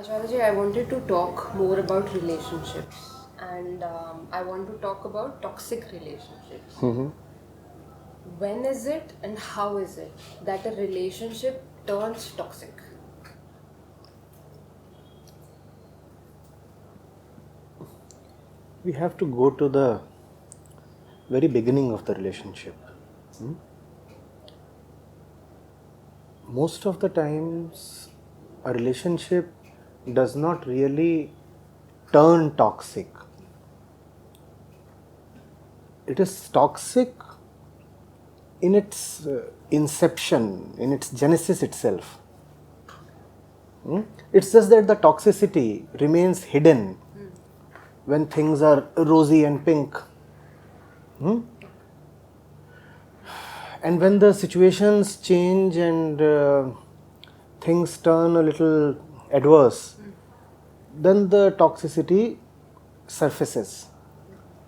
Acharya, I wanted to talk more about relationships and I want to talk about toxic relationships. When is it and how is it that a relationship turns toxic? We have to go to the very beginning of the relationship. Most of the times, a relationship does not really turn toxic. It is toxic in its inception, in its genesis itself. It's just that the toxicity remains hidden when things are rosy and pink. And when the situations change and things turn a little adverse, then the toxicity surfaces.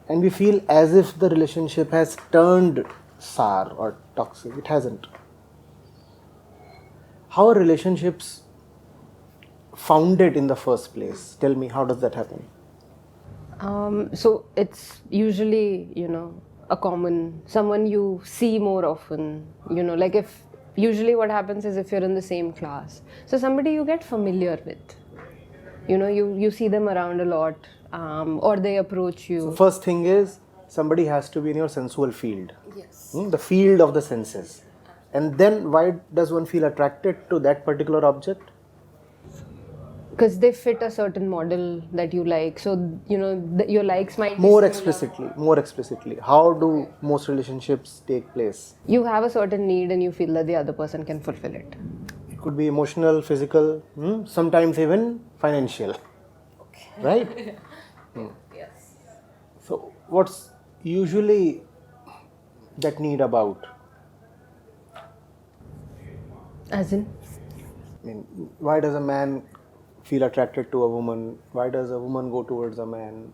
And we feel as if the relationship has turned sour or toxic. It hasn't. How are relationships founded in the first place? Tell me, how does that happen? So it's usually, a common, someone you see more often, like if, usually what happens is if you're in the same class. So somebody you get familiar with, you see them around a lot or they approach you. So first thing is, somebody has to be in your sensual field. Yes. The field of the senses. And then why does one feel attracted to that particular object? Because they fit a certain model that you like. So, your likes might be More similar. explicitly, how do most relationships take place? You have a certain need and you feel that the other person can fulfill it. It could be emotional, physical, sometimes even financial, right? Yes. So what's usually that need about? As in? I mean, why does a man feel attracted to a woman? Why does a woman go towards a man?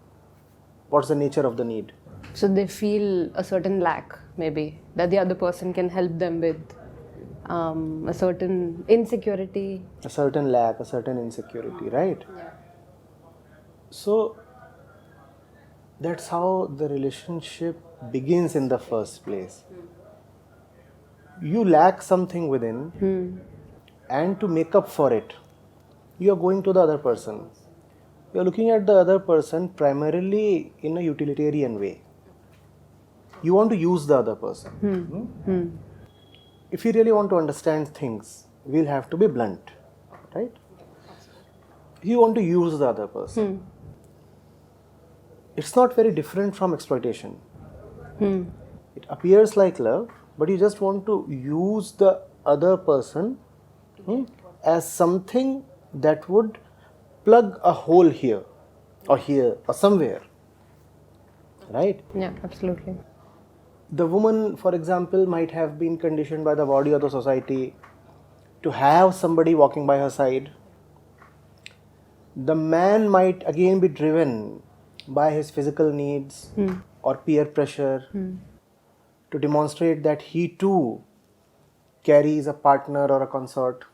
What's the nature of the need? So they feel a certain lack, maybe, that the other person can help them with. A certain insecurity. A certain lack, a certain insecurity, right? Yeah. So that's how the relationship begins in the first place. You lack something within, and to make up for it, you are going to the other person. You are looking at the other person primarily in a utilitarian way. You want to use the other person. If you really want to understand things, we'll have to be blunt, right? You want to use the other person. It's not very different from exploitation. It appears like love, but you just want to use the other person as something that would plug a hole here or somewhere, right? Yeah, absolutely. The woman, for example, might have been conditioned by the body or the society to have somebody walking by her side. The man might again be driven by his physical needs or peer pressure to demonstrate that he too carries a partner or a consort.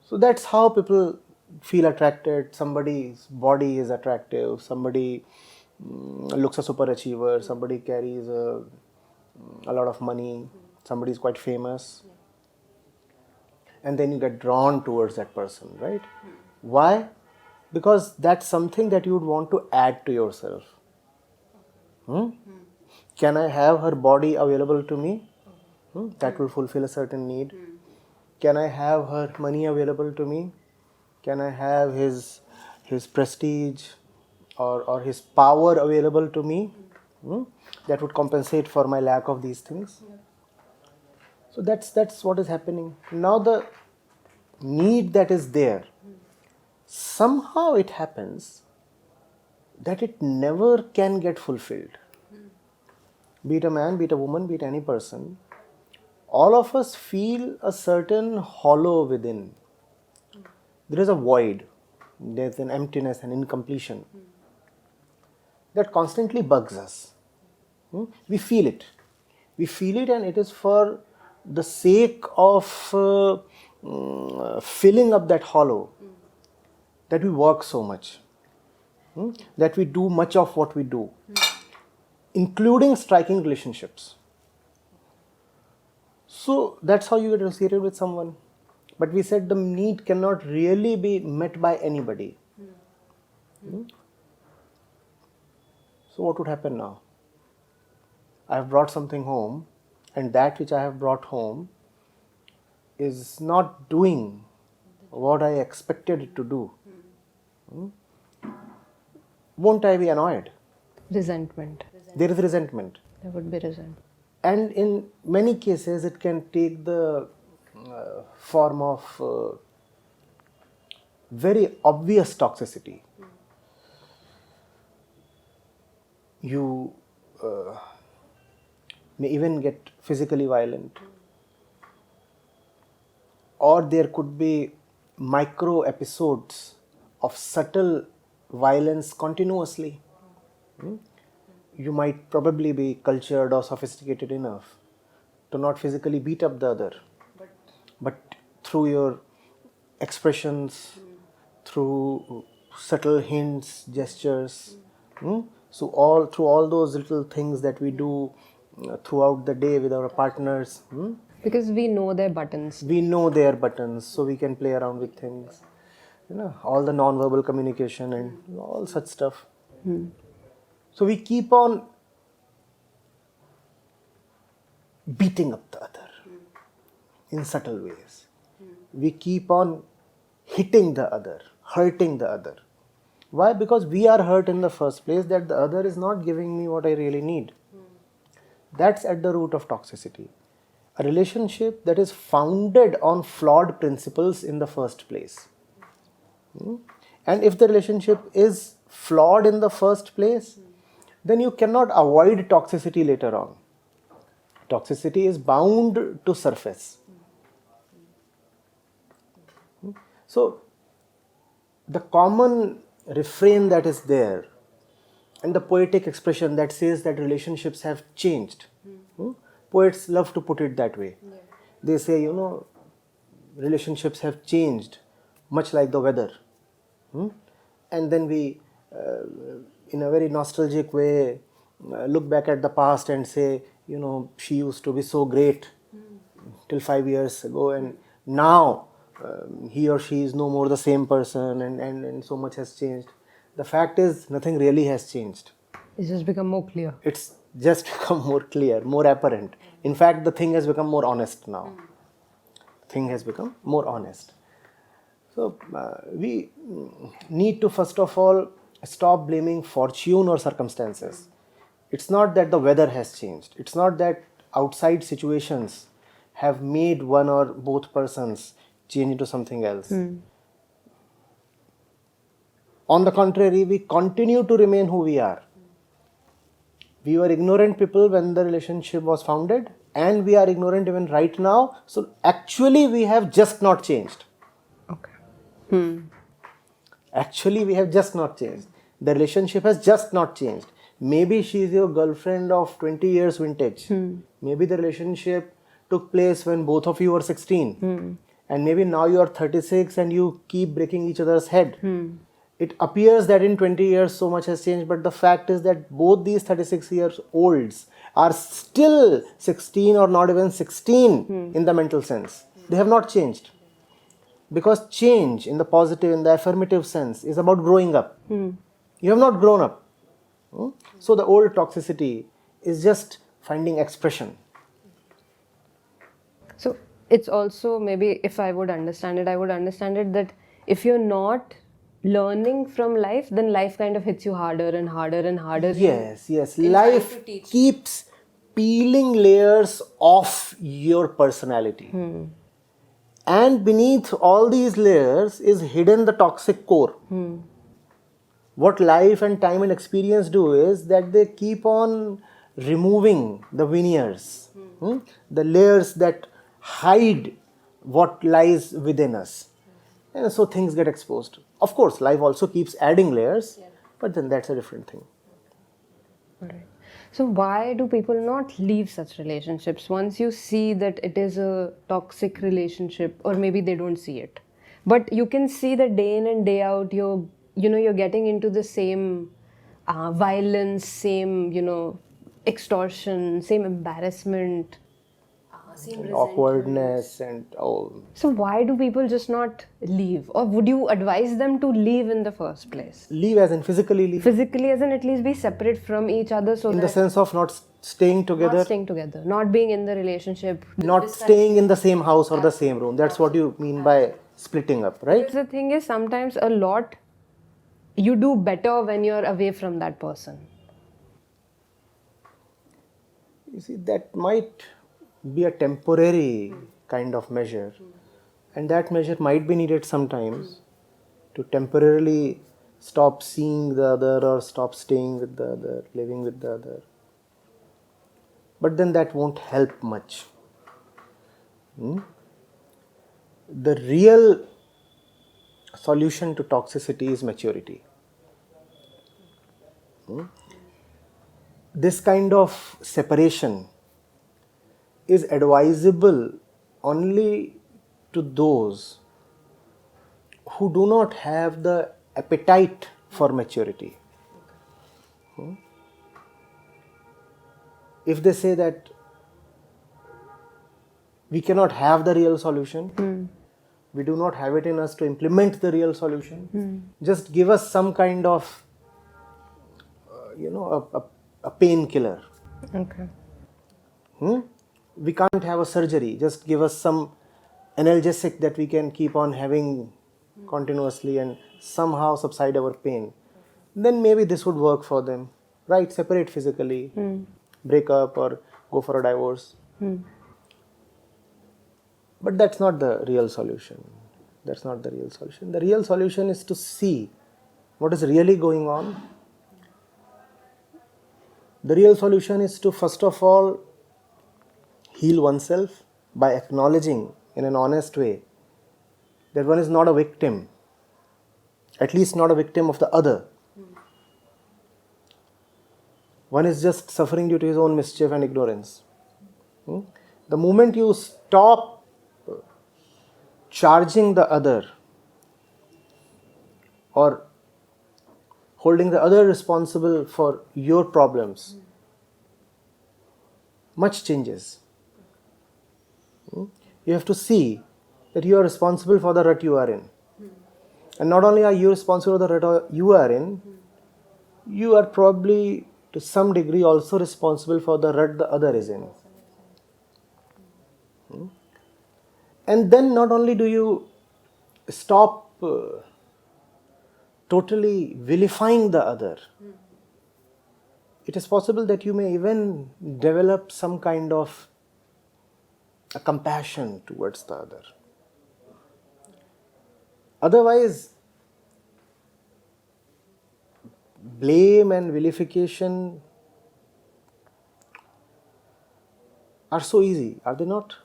So that's how people feel attracted. Somebody's body is attractive, somebody looks a super achiever, somebody carries a lot of money, somebody is quite famous, and then you get drawn towards that person, right? Why? Because that's something that you would want to add to yourself. Can I have her body available to me? That will fulfill a certain need. Can I have her money available to me? Can I have his prestige or his power available to me? That would compensate for my lack of these things. So that's what is happening. Now the need that is there, somehow it happens that it never can get fulfilled. Be it a man, be it a woman, be it any person, all of us feel a certain hollow within. There is a void, there's an emptiness, an incompletion that constantly bugs us. We feel it. We feel it, and it is for the sake of filling up that hollow, that we work so much, that we do much of what we do, including striking relationships. So that's how you get associated with someone. But we said the need cannot really be met by anybody. So what would happen now? I have brought something home, and that which I have brought home is not doing what I expected it to do. Won't I be annoyed? Resentment. There is resentment. There would be resentment. And in many cases, it can take the form of very obvious toxicity. You may even get physically violent, or there could be micro episodes of subtle violence continuously. You might probably be cultured or sophisticated enough to not physically beat up the other, but through your expressions, through subtle hints, gestures. So through all those little things that we do throughout the day with our partners. Because we know their buttons. We know their buttons, so we can play around with things. All the non-verbal communication and all such stuff. So we keep on beating up the other in subtle ways. We keep on hitting the other, hurting the other. Why? Because we are hurt in the first place that the other is not giving me what I really need. That's at the root of toxicity. A relationship that is founded on flawed principles in the first place. And if the relationship is flawed in the first place, then you cannot avoid toxicity later on. Toxicity is bound to surface. So, the common refrain that is there and the poetic expression that says that relationships have changed. Poets love to put it that way. They say, relationships have changed, much like the weather. And then we, in a very nostalgic way, look back at the past and say, she used to be so great till 5 years ago, and now he or she is no more the same person, and so much has changed. The fact is, nothing really has changed. It's just become more clear. It's just become more clear, more apparent. In fact, the thing has become more honest now. Thing has become more honest. So, we need to first of all stop blaming fortune or circumstances. It's not that the weather has changed. It's not that outside situations have made one or both persons change into something else. On the contrary, we continue to remain who we are. We were ignorant people when the relationship was founded, and we are ignorant even right now. So actually, we have just not changed. Okay. Actually, we have just not changed. The relationship has just not changed. Maybe she is your girlfriend of 20 years vintage. Maybe the relationship took place when both of you were 16. And maybe now you are 36 and you keep breaking each other's head. It appears that in 20 years so much has changed, but the fact is that both these 36 years olds are still 16 or not even 16 in the mental sense. They have not changed. Because change in the positive, in the affirmative sense is about growing up. You have not grown up. So the old toxicity is just finding expression. So it's also, maybe if I would understand it, I would understand it that if you're not learning from life, then life kind of hits you harder and harder and harder. Yes. Life keeps peeling layers off your personality. And beneath all these layers is hidden the toxic core. What life and time and experience do is that they keep on removing the veneers, the layers that hide what lies within us. And so things get exposed. Of course, life also keeps adding layers, but then that's a different thing. Alright. So why do people not leave such relationships once you see that it is a toxic relationship, or maybe they don't see it, but you can see that day in and day out you're getting into the same violence, same extortion, same embarrassment, same resentment. Awkwardness and all. So why do people just not leave, or would you advise them to leave in the first place? Leave as in physically leave. Physically, as in at least be separate from each other, so In that the sense of not staying together. not staying together, not being in the relationship, Not staying in the same house or the same room. That's what you mean by splitting up, right? The thing is, sometimes a lot you do better when you're away from that person. You see, that might be a temporary kind of measure, and that measure might be needed sometimes to temporarily stop seeing the other or stop staying with the other, living with the other. But then that won't help much. The real solution to toxicity is maturity. This kind of separation is advisable only to those who do not have the appetite for maturity. If they say that we cannot have the real solution, we do not have it in us to implement the real solution, just give us some kind of a painkiller. Okay. We can't have a surgery, just give us some analgesic that we can keep on having continuously and somehow subside our pain. Then maybe this would work for them, right? Separate physically, break up or go for a divorce. But that's not the real solution. That's not the real solution. The real solution is to see what is really going on. The real solution is to first of all heal oneself by acknowledging in an honest way that one is not a victim, at least not a victim of the other. One is just suffering due to his own mischief and ignorance. The moment you stop charging the other or holding the other responsible for your problems, much changes. You have to see that you are responsible for the rut you are in. And not only are you responsible for the rut you are in, you are probably to some degree also responsible for the rut the other is in. And then not only do you stop totally vilifying the other, it is possible that you may even develop some kind of a compassion towards the other. Otherwise, blame and vilification are so easy, are they not?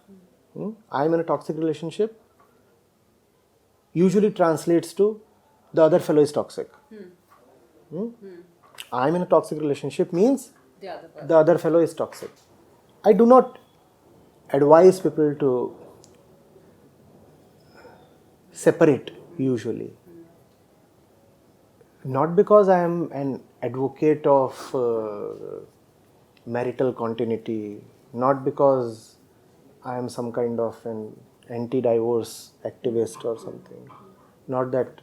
I am in a toxic relationship usually translates to the other fellow is toxic. I am in a toxic relationship means the other fellow is toxic. I do not advise people to separate usually. Not because I am an advocate of marital continuity, not because I am some kind of an anti-divorce activist or something. Not that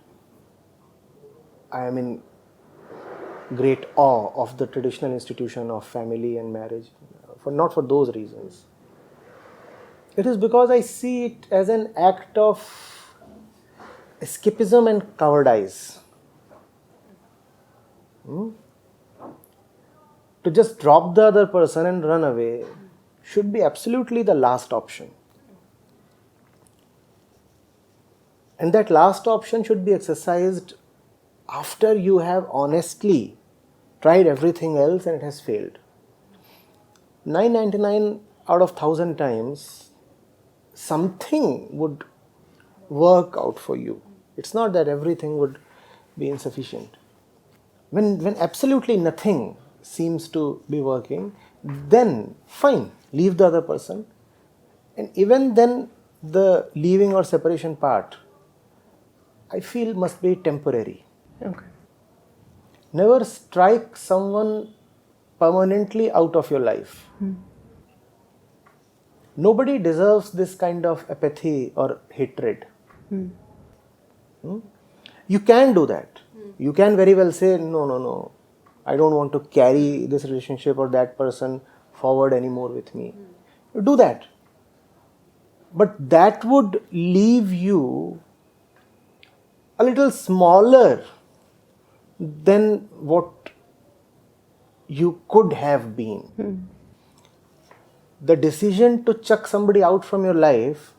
I am in great awe of the traditional institution of family and marriage. Not for those reasons. It is because I see it as an act of escapism and cowardice. To just drop the other person and run away should be absolutely the last option. And that last option should be exercised after you have honestly tried everything else and it has failed. 999 out of 1,000 times, something would work out for you. It's not that everything would be insufficient. When absolutely nothing seems to be working, then fine, leave the other person. And even then, the leaving or separation part, I feel must be temporary. Okay. Never strike someone permanently out of your life. Nobody deserves this kind of apathy or hatred. You can do that. You can very well say, no, I don't want to carry this relationship or that person forward anymore with me. You do that. But that would leave you a little smaller than what you could have been. The decision to chuck somebody out from your life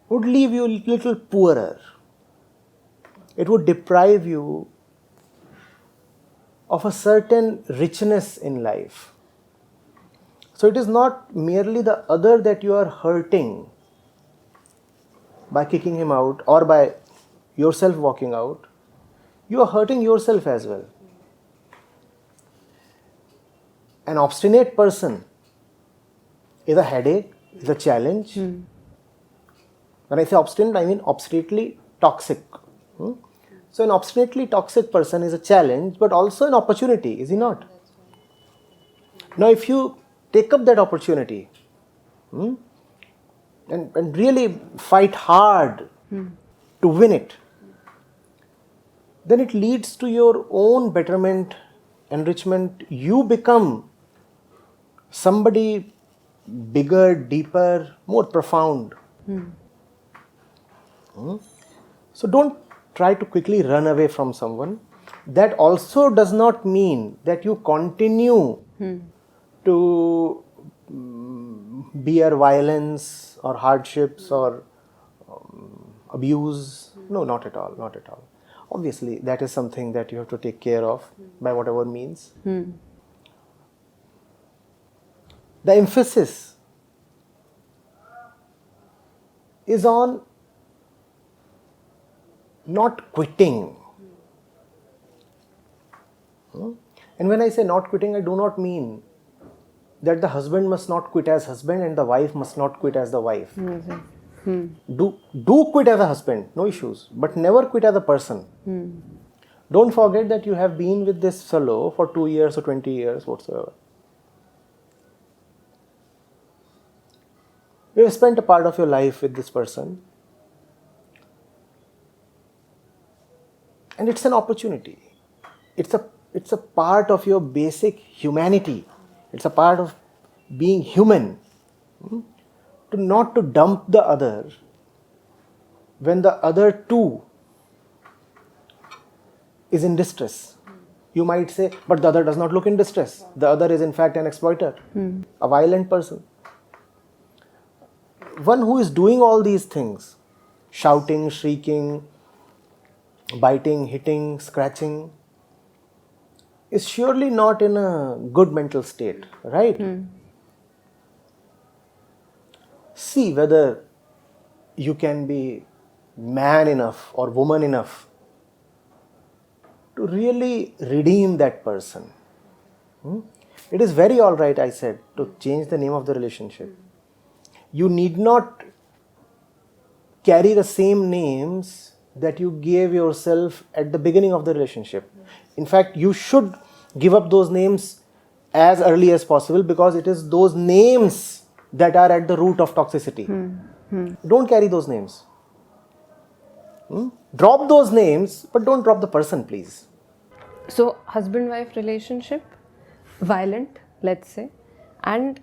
would leave you a little poorer. It would deprive you of a certain richness in life. So it is not merely the other that you are hurting by kicking him out or by yourself walking out. You are hurting yourself as well. An obstinate person is a headache, is a challenge. When I say obstinate, I mean obstinately toxic. So an obstinately toxic person is a challenge, but also an opportunity, is he not? Now if you take up that opportunity and really fight hard to win it, then it leads to your own betterment, enrichment. You become somebody bigger, deeper, more profound. So don't try to quickly run away from someone. That also does not mean that you continue to bear violence or hardships or abuse. No, not at all, not at all. Obviously, that is something that you have to take care of by whatever means. The emphasis is on not quitting. And when I say not quitting, I do not mean that the husband must not quit as husband and the wife must not quit as the wife. Do quit as a husband, no issues, but never quit as a person. Don't forget that you have been with this fellow for 2 years or 20 years, whatsoever. You have spent a part of your life with this person, and it's an opportunity. It's a part of your basic humanity. It's a part of being human. Not to dump the other when the other too is in distress. You might say, but the other does not look in distress. The other is in fact an exploiter, a violent person. One who is doing all these things, shouting, shrieking, biting, hitting, scratching, is surely not in a good mental state, right? See whether you can be man enough or woman enough to really redeem that person. It is very alright, I said, to change the name of the relationship. You need not carry the same names that you gave yourself at the beginning of the relationship. In fact, you should give up those names as early as possible, because it is those names that are at the root of toxicity. Don't carry those names. Drop those names, but don't drop the person, please. So, husband-wife relationship, violent, let's say, and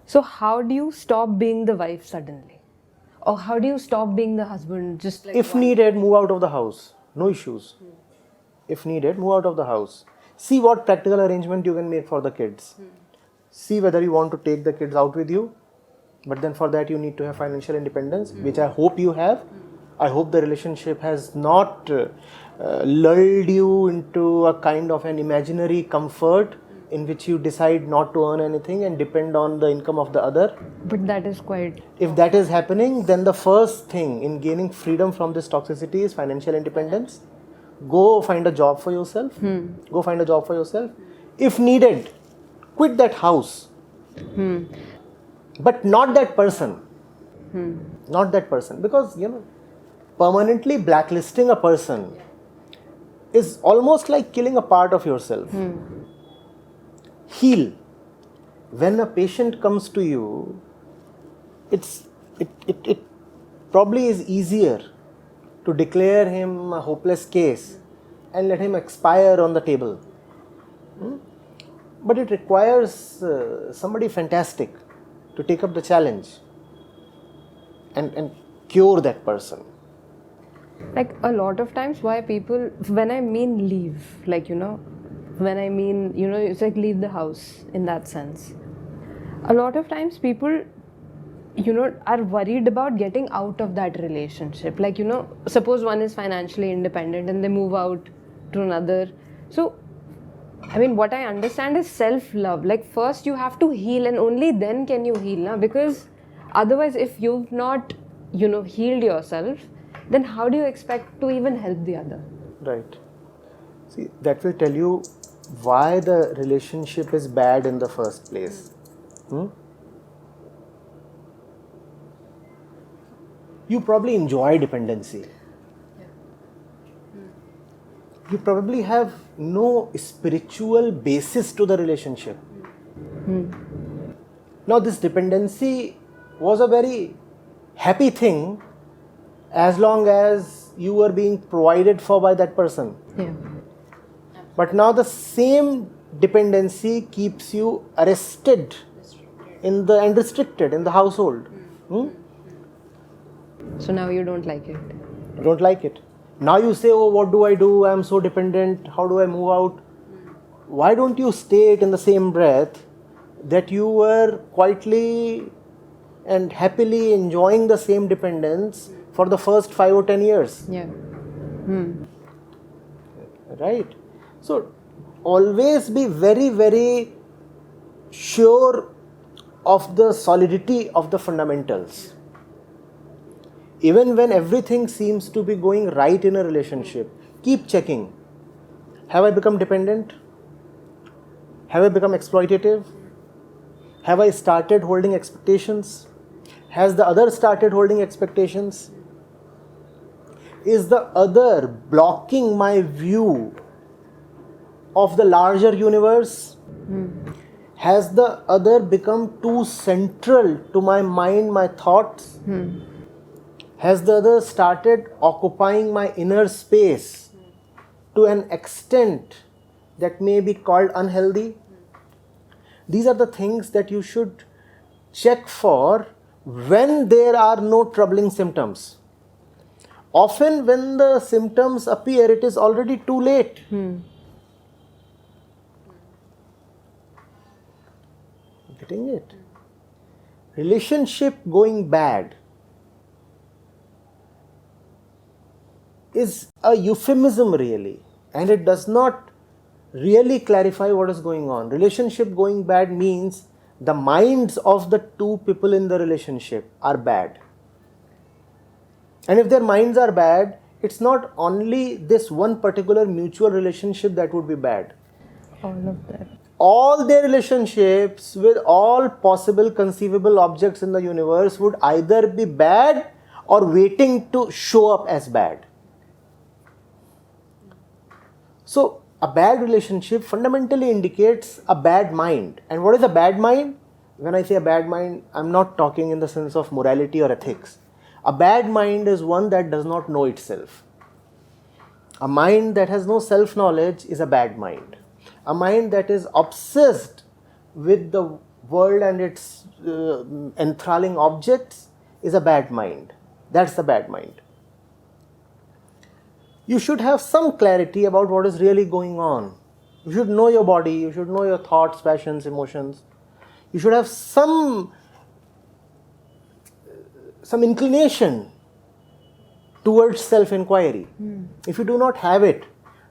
so how do you stop being the wife suddenly? Or how do you stop being the husband just like If needed, move out of the house. No issues. If needed, move out of the house. See what practical arrangement you can make for the kids. See whether you want to take the kids out with you. But then for that you need to have financial independence, which I hope you have. I hope the relationship has not lulled you into a kind of an imaginary comfort in which you decide not to earn anything and depend on the income of the other. But that is quite... If that is happening, then the first thing in gaining freedom from this toxicity is financial independence. Go find a job for yourself. Go find a job for yourself. If needed, quit that house. But not that person. Not that person. Because, permanently blacklisting a person is almost like killing a part of yourself. Heal. When a patient comes to you, it probably is easier to declare him a hopeless case and let him expire on the table. But it requires somebody fantastic to take up the challenge and cure that person. Like a lot of times why people, when I mean leave, like, when I mean, it's like leave the house in that sense. A lot of times people, are worried about getting out of that relationship. Like, suppose one is financially independent and they move out to another. So, I mean, what I understand is self-love. Like, first you have to heal and only then can you heal. Na? Because otherwise, if you've not, healed yourself, then how do you expect to even help the other? Right. See, that will tell you why the relationship is bad in the first place. You probably enjoy dependency. You probably have no spiritual basis to the relationship. Now, this dependency was a very happy thing as long as you were being provided for by that person. Yeah. But now the same dependency keeps you arrested and restricted in the household. So now you don't like it. You don't like it. Now you say, oh, what do I do? I'm so dependent. How do I move out? Why don't you state in the same breath that you were quietly and happily enjoying the same dependence for the first 5 or 10 years? Yeah. Right? So, always be very, very sure of the solidity of the fundamentals. Even when everything seems to be going right in a relationship, keep checking. Have I become dependent? Have I become exploitative? Have I started holding expectations? Has the other started holding expectations? Is the other blocking my view of the larger universe? Has the other become too central to my mind, my thoughts? Has the other started occupying my inner space to an extent that may be called unhealthy? These are the things that you should check for when there are no troubling symptoms. Often when the symptoms appear, it is already too late. Getting it? Relationship going bad is a euphemism really, and it does not really clarify what is going on. Relationship going bad means the minds of the two people in the relationship are bad. And if their minds are bad, it's not only this one particular mutual relationship that would be bad. All of that. All their relationships with all possible conceivable objects in the universe would either be bad or waiting to show up as bad. So, a bad relationship fundamentally indicates a bad mind. And what is a bad mind? When I say a bad mind, I'm not talking in the sense of morality or ethics. A bad mind is one that does not know itself. A mind that has no self-knowledge is a bad mind. A mind that is obsessed with the world and its enthralling objects is a bad mind. That's the bad mind. You should have some clarity about what is really going on. You should know your body, you should know your thoughts, passions, emotions. You should have some inclination towards self-inquiry. If you do not have it,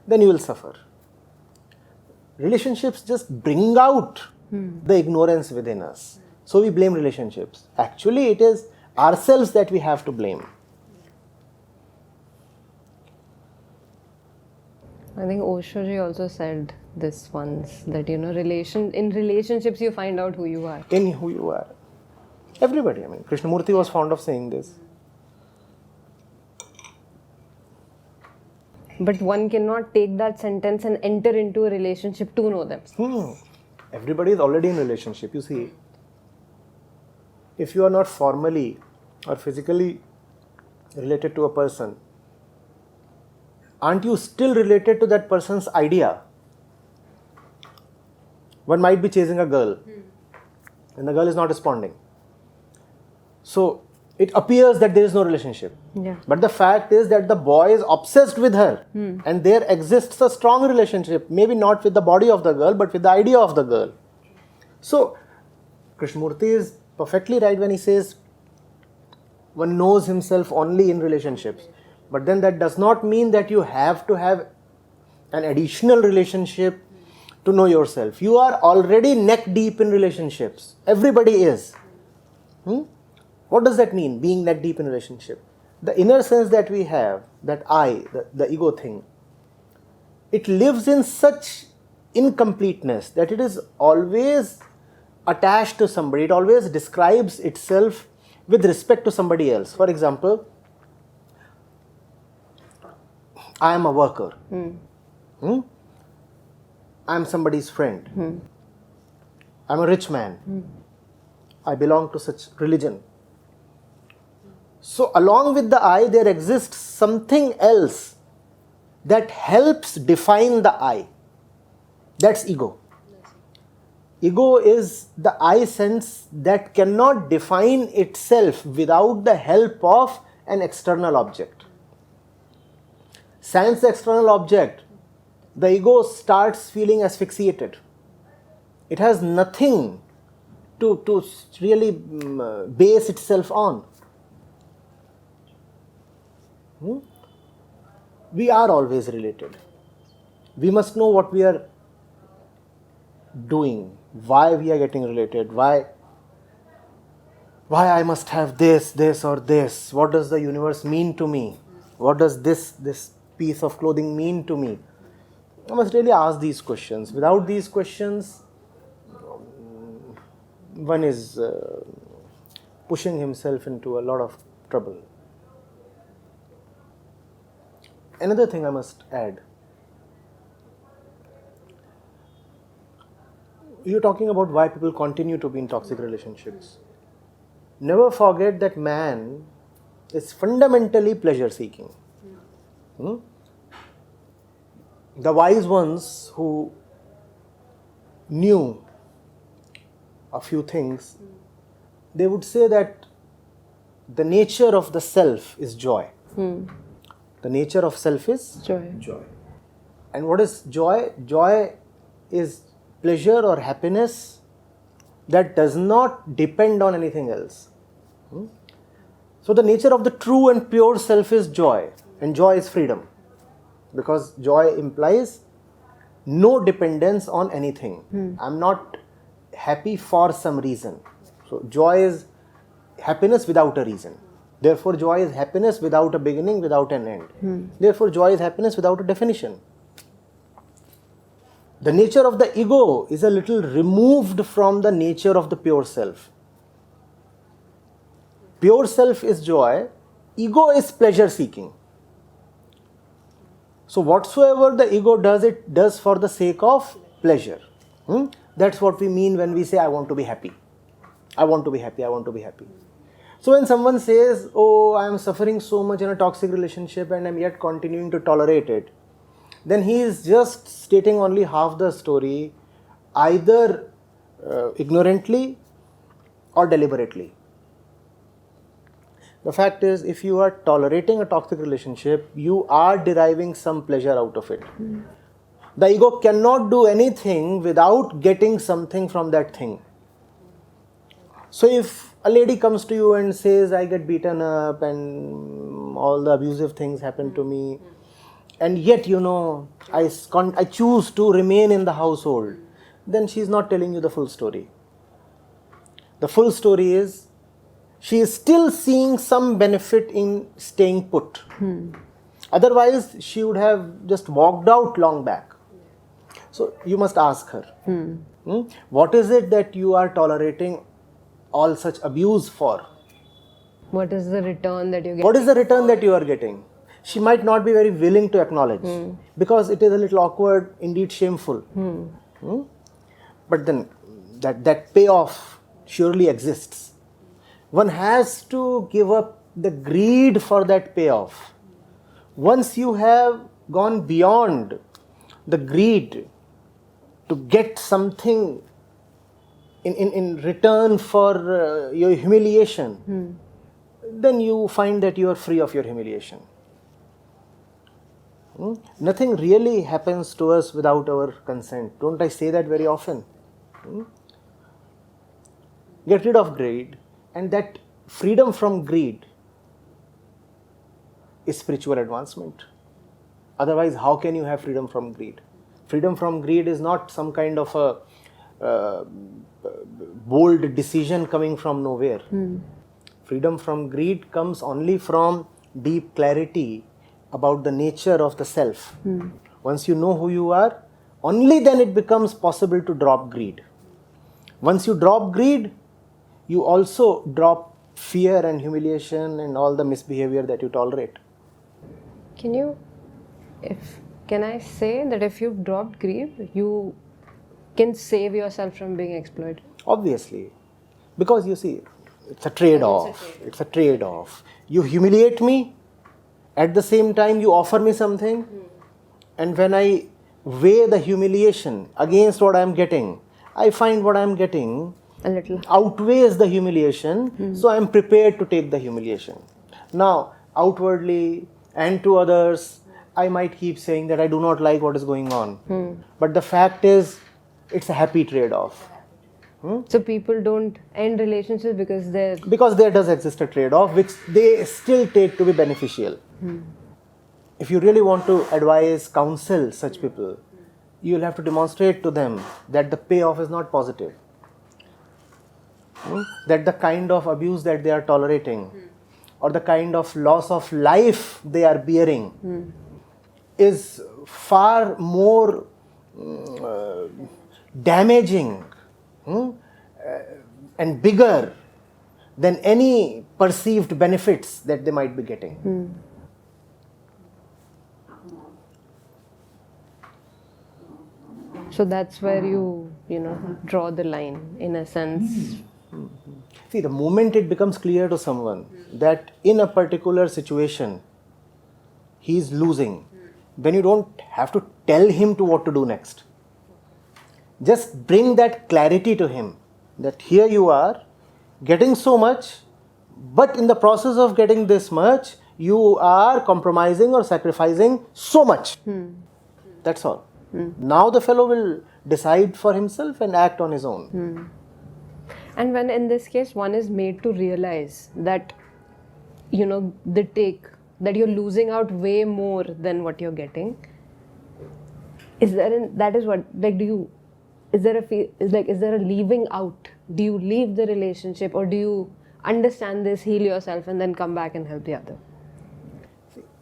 then you will suffer. Relationships just bring out the ignorance within us. So we blame relationships. Actually, it is ourselves that we have to blame. I think Osho ji also said this once, that in relationships you find out who you are. In who you are. Everybody, I mean, Krishnamurti was fond of saying this. But one cannot take that sentence and enter into a relationship to know them. Everybody is already in relationship. You see, if you are not formally or physically related to a person, aren't you still related to that person's idea? One might be chasing a girl and the girl is not responding. So it appears that there is no relationship. Yeah. But the fact is that the boy is obsessed with her and there exists a strong relationship, maybe not with the body of the girl, but with the idea of the girl. So Krishnamurti is perfectly right when he says one knows himself only in relationships. But then that does not mean that you have to have an additional relationship to know yourself. You are already neck deep in relationships. Everybody is. What does that mean, being neck deep in relationship? The inner sense that we have, that I, the ego thing, it lives in such incompleteness that it is always attached to somebody. It always describes itself with respect to somebody else. For example, I am a worker. I am somebody's friend. I am a rich man. I belong to such religion. So along with the I, there exists something else that helps define the I. That's ego. Ego is the I sense that cannot define itself without the help of an external object. Sans the external object, the ego starts feeling asphyxiated. It has nothing to really base itself on. We are always related. We must know what we are doing, why we are getting related, why I must have this or this. What does the universe mean to me? What does this piece of clothing mean to me? I must really ask these questions. Without these questions, one is pushing himself into a lot of trouble. Another thing I must add. You're talking about why people continue to be in toxic relationships. Never forget that man is fundamentally pleasure seeking. The wise ones who knew a few things, they would say that the nature of the self is joy. The nature of self is Joy. And what is joy? Joy is pleasure or happiness that does not depend on anything else. So the nature of the true and pure self is joy, and joy is freedom, because joy implies no dependence on anything. I'm not happy for some reason. So joy is happiness without a reason. Therefore joy is happiness without a beginning, without an end. Therefore joy is happiness without a definition. The nature of the ego is a little removed from the nature of the pure self. Pure self is joy, ego is pleasure seeking. So whatsoever the ego does, it does for the sake of pleasure. That's what we mean when we say, I want to be happy. I want to be happy, I want to be happy. So when someone says, oh, I am suffering so much in a toxic relationship and I am yet continuing to tolerate it, then he is just stating only half the story, either ignorantly or deliberately. The fact is, if you are tolerating a toxic relationship, you are deriving some pleasure out of it. The ego cannot do anything without getting something from that thing. So if a lady comes to you and says, I get beaten up and all the abusive things happen to me, and yet, I choose to remain in the household, then she is not telling you the full story. The full story is, she is still seeing some benefit in staying put. Otherwise, she would have just walked out long back. So you must ask her, what is it that you are tolerating all such abuse for? What is the return that you get? What is the return that you are getting? She might not be very willing to acknowledge because it is a little awkward, indeed shameful. But then that payoff surely exists. One has to give up the greed for that payoff. Once you have gone beyond the greed to get something in return for your humiliation, then you find that you are free of your humiliation. Nothing really happens to us without our consent. Don't I say that very often? Get rid of greed, and that freedom from greed is spiritual advancement. Otherwise, how can you have freedom from greed? Freedom from greed is not some kind of a bold decision coming from nowhere. Freedom from greed comes only from deep clarity about the nature of the self. Once you know who you are, only then it becomes possible to drop greed. Once you drop greed, you also drop fear and humiliation and all the misbehavior that you tolerate. Can I say that if you've dropped greed, you can save yourself from being exploited? Obviously. Because you see, it's a trade-off. It's a trade-off. You humiliate me, at the same time you offer me something, and when I weigh the humiliation against what I am getting, I find what I am getting A little. outweighs the humiliation, so I am prepared to take the humiliation. Now, outwardly and to others, I might keep saying that I do not like what is going on. But the fact is, it's a happy trade-off. So people don't end relationships because they're... Because there does exist a trade-off which they still take to be beneficial. If you really want to advise, counsel such people, you will have to demonstrate to them that the payoff is not positive. That the kind of abuse that they are tolerating or the kind of loss of life they are bearing is far more damaging and bigger than any perceived benefits that they might be getting. So that's where you draw the line, in a sense. See, the moment it becomes clear to someone that in a particular situation he is losing, then you don't have to tell him to what to do next. Just bring that clarity to him that here you are getting so much, but in the process of getting this much, you are compromising or sacrificing so much. That's all. Now the fellow will decide for himself and act on his own. And when in this case one is made to realize that that you're losing out way more than what you're getting, is there a leaving out? Do you leave the relationship, or do you understand this, heal yourself, and then come back and help the other?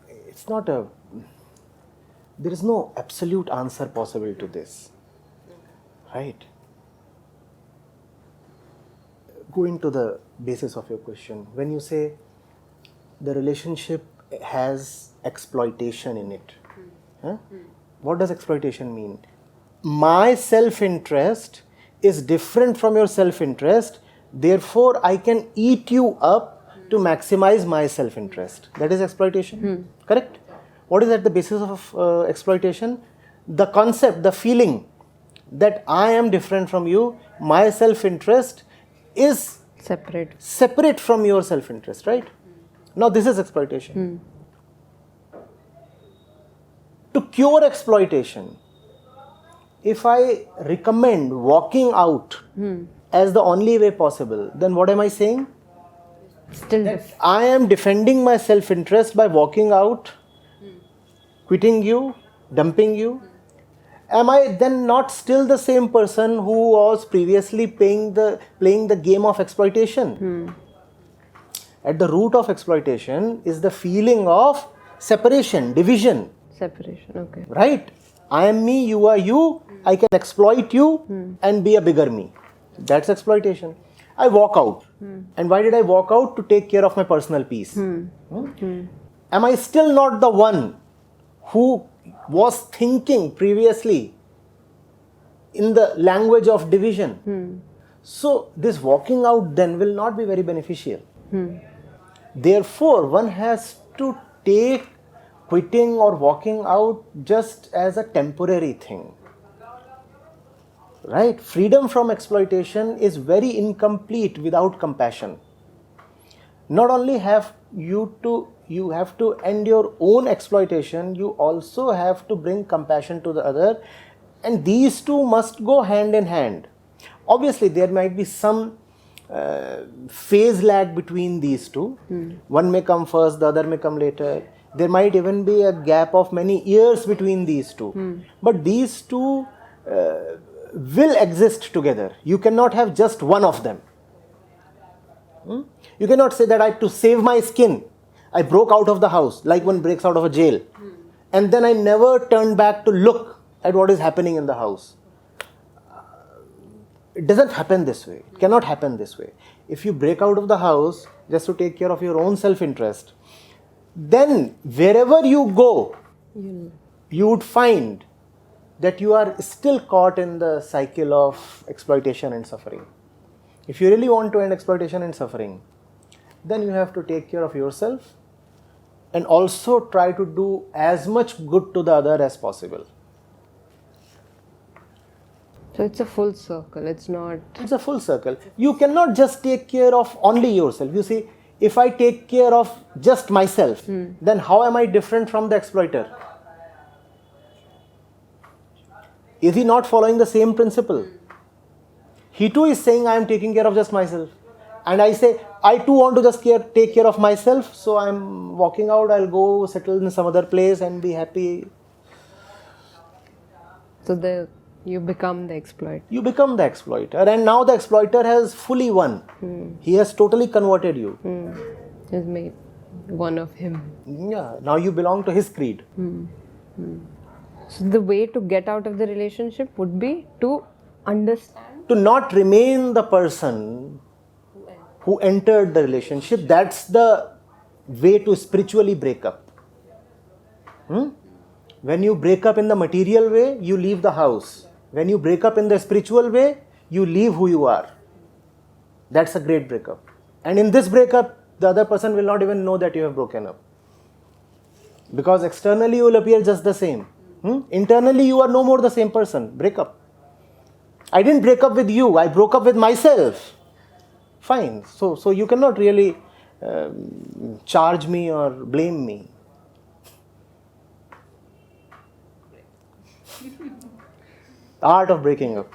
It's not there is no absolute answer possible to this, right? Going to the basis of your question, when you say the relationship has exploitation in it, what does exploitation mean? My self-interest is different from your self-interest, therefore I can eat you up to maximize my self-interest. That is exploitation, correct? What is at the basis of exploitation? The concept, the feeling that I am different from you, my self-interest is separate from your self-interest, right? Now this is exploitation. To cure exploitation, if I recommend walking out as the only way possible, then what am I saying? I am defending my self-interest by walking out, quitting you, dumping you. Am I then not still the same person who was previously playing the game of exploitation? At the root of exploitation is the feeling of separation, division. Separation, okay. Right? I am me, you are you. I can exploit you and be a bigger me. That's exploitation. I walk out. And why did I walk out? To take care of my personal peace. Am I still not the one who was thinking previously in the language of division? So this walking out then will not be very beneficial. Therefore, one has to take quitting or walking out just as a temporary thing. Right? Freedom from exploitation is very incomplete without compassion. Not only have you have to end your own exploitation, you also have to bring compassion to the other, and these two must go hand in hand. Obviously, there might be some phase lag between these two. One may come first, the other may come later. There might even be a gap of many years between these two. But these two will exist together. You cannot have just one of them. You cannot say that to save my skin, I broke out of the house, like one breaks out of a jail. And then I never turned back to look at what is happening in the house. It doesn't happen this way. It cannot happen this way. If you break out of the house just to take care of your own self-interest, then wherever you go, you would find that you are still caught in the cycle of exploitation and suffering. If you really want to end exploitation and suffering, then you have to take care of yourself and also try to do as much good to the other as possible. So it's a full circle, it's not... It's a full circle. You cannot just take care of only yourself. You see, if I take care of just myself, then how am I different from the exploiter? Is he not following the same principle? He too is saying, I am taking care of just myself. And I say, I too want to just take care of myself, so I am walking out, I'll go settle in some other place and be happy. So you become the exploiter. You become the exploiter, and now the exploiter has fully won. He has totally converted you. Has made one of him. Yeah, now you belong to his creed. So the way to get out of the relationship would be to understand. To not remain the person who entered the relationship. That's the way to spiritually break up. When you break up in the material way, you leave the house. When you break up in the spiritual way, you leave who you are. That's a great breakup. And in this breakup, the other person will not even know that you have broken up. Because externally you will appear just the same. Internally you are no more the same person. Break up. I didn't break up with you, I broke up with myself. Fine. So you cannot really charge me or blame me. Art of breaking up.